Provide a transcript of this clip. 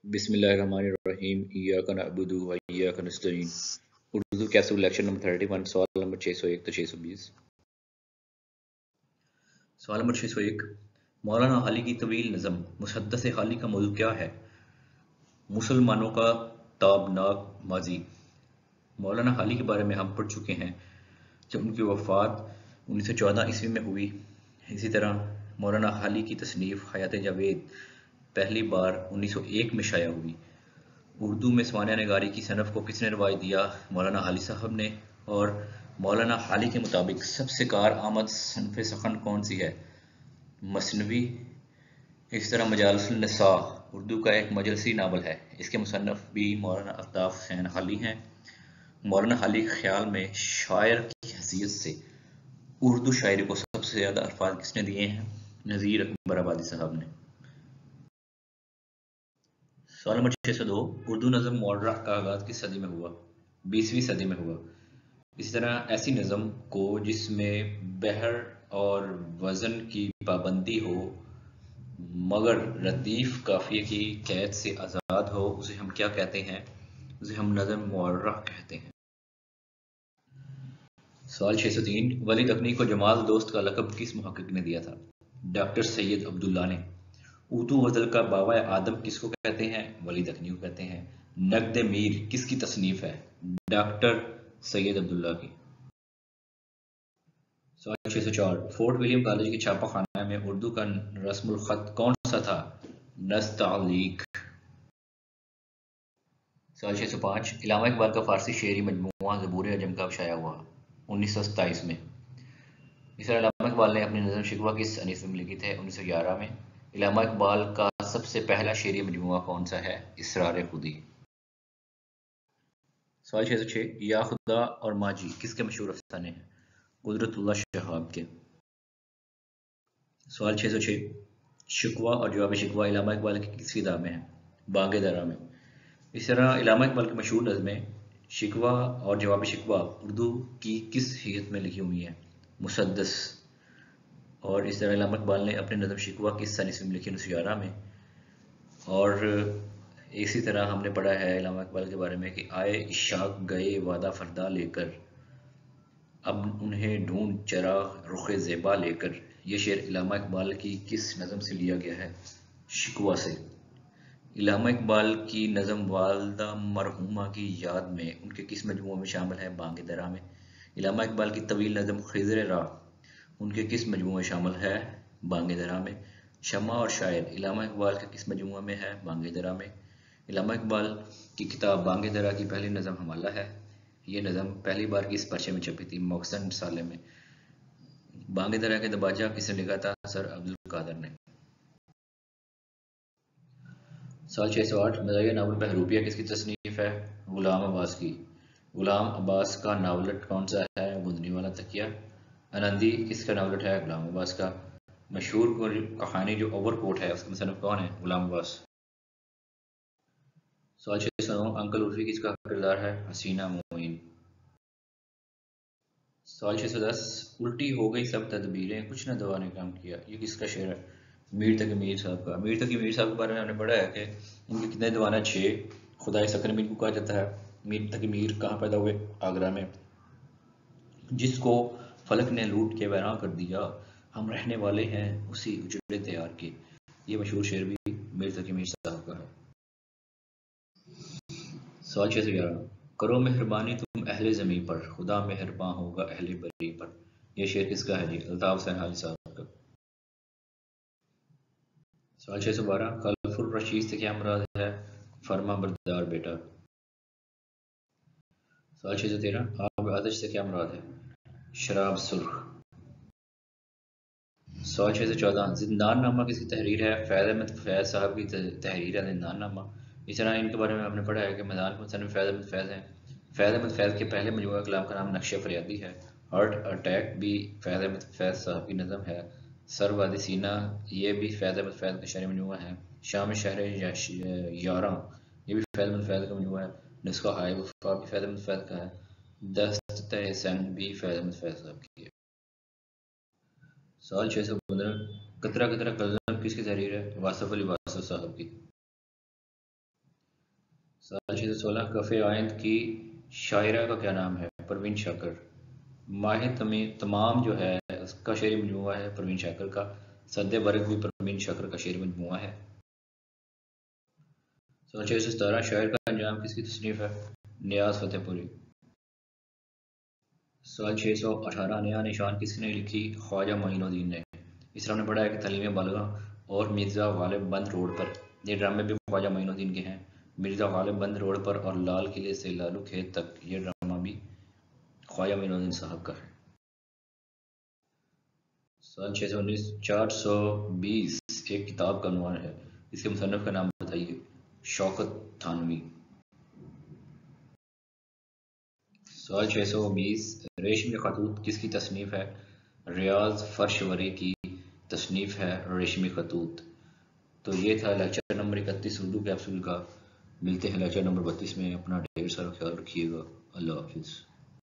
بسم اللہ الرحمن الرحیم ایاک نعبد و ایاک نستعین اردو کیسو لیکچر نمبر 31 سوال نمبر 601 تو 620 سوال نمبر 601 مولانا حالی کی طویل نظم مسدس حالی کا موضوع کیا ہے؟ مسلمانوں کا تابناک ماضی۔ مولانا حالی کے بارے میں ہم پڑھ چکے ہیں جب ان کی وفات 1914 عیسوی میں ہوئی۔ اسی طرح مولانا حالی کی تصنیف حیات جاوید پہلی بار 1901 میں شائع ہوئی۔ اردو میں سوانح نگاری کی صنف کو کس نے رواج دیا؟ مولانا حالی صاحب نے۔ اور مولانا حالی کے مطابق سب سے کارآمد صنف سخن کون سی ہے؟ مثنوی۔ اس طرح مجالس النساء اردو کا ایک مجلسی ناول ہے، اس کے مصنف بھی مولانا الطاف حسین حالی ہیں۔ مولانا حالی کے خیال میں شاعر کی حیثیت سے اردو شاعری کو سب سے زیادہ الفاظ کس نے دیے ہیں؟ نذیر اکبر آبادی صاحب نے۔ سوال نمبر 602 اردو نظم معرہ کا آغاز کس صدی میں ہوا؟ 20ویں صدی میں ہوا۔ اسی طرح ایسی نظم کو جس میں بحر اور وزن کی پابندی ہو مگر ردیف قافیے کی قید سے آزاد ہو، اسے ہم کیا کہتے ہیں؟ اسے ہم نظم معرہ کہتے ہیں۔ سوال 603 ولی دکنی کو جمال دوست کا لقب کس محقق نے دیا تھا؟ ڈاکٹر سید عبداللہ نے۔ اردو غزل کا باوا آدم کس کو کہتے ہیں؟ ولی دکنی کو کہتے ہیں۔ نقد میر کس کی تصنیف ہے؟ ڈاکٹر سید عبداللہ کی۔ سوال 604 فورٹ ولیم کالج کے چھاپا خانہ میں اردو کا رسم الخط کون سا تھا؟ نستعلیق۔ سوال 605 علامہ اقبال کا فارسی شعری مجموعہ زبور عجم کب شائع ہوا؟ 1927 میں۔ اس طرح علامہ اقبال نے اپنی نظم شکوہ کس عیسوی میں لکھی تھے؟ 1911 میں۔ علامہ اقبال کا سب سے پہلا شعری مجموعہ کون سا ہے؟ اسرار خودی۔ سوال 606 یا خدا اور ماجی کس کے مشہور افسانے ہیں؟ قدرت اللہ شہاب کے۔ سوال 606 شکوہ اور جواب شکوہ علامہ اقبال کی کس کتاب میں ہے؟ بانگ درا میں۔ اس طرح علامہ اقبال کی مشہور نظمیں شکوہ اور جواب شکوہ اردو کی کس ہیئت میں لکھی ہوئی ہیں؟ مسدس۔ اور اس طرح علامہ اقبال نے اپنے نظم شکوہ کس سن عیسوی میں لکھی؟ 1911 میں۔ اور اسی طرح ہم نے پڑھا ہے علامہ اقبال کے بارے میں کہ آئے عشاق گئے وعدہ فردا لے کر، اب انہیں ڈھونڈ چراغ رخ زیبا لے کر۔ یہ شعر علامہ اقبال کی کس نظم سے لیا گیا ہے؟ شکوہ سے۔ علامہ اقبال کی نظم والدہ مرحومہ کی یاد میں ان کے کس مجموعہ میں شامل ہے؟ بانگ درا میں۔ علامہ اقبال کی طویل نظم خضر راہ ان کے کس مجموعہ میں شامل ہے؟ بانگ درا میں۔ شمع اور شاعر علامہ اقبال کے کس مجموعہ میں ہے؟ بانگ درا میں۔ علامہ اقبال کی کتاب بانگ درا کی پہلی نظم حوالہ ہے۔ یہ نظم پہلی بار کس پرچے میں چھپی تھی؟ موکسن رسالے میں۔ بانگ درا کے دباجہ کس نے لکھا تھا؟ سر عبد القادر نے۔ سال 608 مزاحیہ ناول بہروپیہ کس کی تصنیف ہے؟ غلام عباس کی۔ غلام عباس کا ناولٹ کون سا ہے؟ گندنی والا تکیہ۔ آنندی کس کا ناولٹ ہے؟ غلام عباس کا۔ مشہور کہانی جو اوور کوٹ ہے اس کا مصنف کون ہے؟ غلام عباس۔ سوال 609 انکل عرفی کس کا کردار ہے؟ حسینہ معین۔ سوال 610 الٹی ہو گئی سب تدبیریں کچھ نہ دوا نے کام کیا، یہ کس کا شعر ہے؟ میر تقی میر صاحب کا۔ میر تقی میر صاحب کے بارے میں ہم نے پڑھا ہے کہ ان کے کتنے دیوان ہیں؟ 6۔ خدائے سکن میر کو کہا جاتا ہے۔ میر تقی میر کہاں پیدا ہوئے؟ آگرہ میں۔ جس کو فلک نے لوٹ کے ویراں کر دیا، ہم رہنے والے ہیں اسی اجڑے تیار کے۔ یہ مشہور شعر بھی میر تقی میر صاحب کا ہے۔ سوال 611 کرو مہربانی تم اہل زمیں پر، خدا مہرباں ہوگا اہل بری پر۔ یہ شعر کس کا ہے جی؟ الطاف حسین حالی صاحب کا۔ سوال 612 خلف الرشید سے کیا مراد ہے؟ فرما بردار بیٹا۔ سوال 613 آب آتش سے کیا مراد ہے؟ شراب سرخ۔ سوال 614 زندان نامہ کس کی تحریر ہے؟ فیض احمد فیض صاحب کی تحریر ہے زندان نامہ۔ اس طرح ان کے بارے میں ہم نے پڑھا ہے کہ میدان کے مصنف فیض احمد فیض ہیں۔ فیض احمد فیض کے پہلے مجموعہ کلام کا نام نقش فریادی ہے۔ ہارٹ اٹیک بھی فیض احمد فیض صاحب کی نظم ہے۔ سر وادی سینا یہ بھی فیض احمد فیض کا شعری مجموعہ ہے۔ شام شہر یاراں یہ بھی فیض احمد فیض کا مجموعہ ہے۔ نسخہ ہائے وفا بھی فیض احمد فیض کا ہے۔ دست سن بھی فیض احمد فیض صاحب کی ہے۔ سوال 615 قطرہ قطرہ قلم کس کی تحریر ہے؟ واصف علی واصف صاحب کی۔ سال 616 کفِ آئند کی شاعرہ کا کیا نام ہے؟ پروین شاکر۔ ماہ تمام جو ہے اس کا شعری مجموعہ ہے پروین شاکر کا۔ سد برگ بھی پروین شاکر کا شعری مجموعہ ہے۔ سال 617 شاعر کا انجام کس کی تصنیف ہے؟ نیاز فتح پوری۔ سال 618 نیا نشان کس نے لکھی؟ خواجہ معین الدین نے۔ اس طرح ہم نے پڑھا ہے کہ تعلیم بالغہ اور مرزا غالب بند روڈ پر، یہ ڈرامے بھی خواجہ معین الدین کے ہیں۔ مرزا غالب بند روڈ پر اور لال قلعے سے لالو کھیت تک، یہ ڈرامہ بھی خواجہ معین الدین صاحب کا ہے۔ سال 619 420 ایک کتاب کا عنوان ہے، اس کے مصنف کا نام بتائیے۔ شوکت تھانوی۔ سال 620 ریشمی خطوط کس کی تصنیف ہے؟ ریاض فرشوری کی تصنیف ہے ریشمی خطوط۔ تو یہ تھا لیکچر نمبر 31 اردو کیپسول کا۔ ملتے ہیں لیکچر نمبر 32 میں، اپنا ڈھیر سارا خیال رکھیے گا۔ اللہ حافظ۔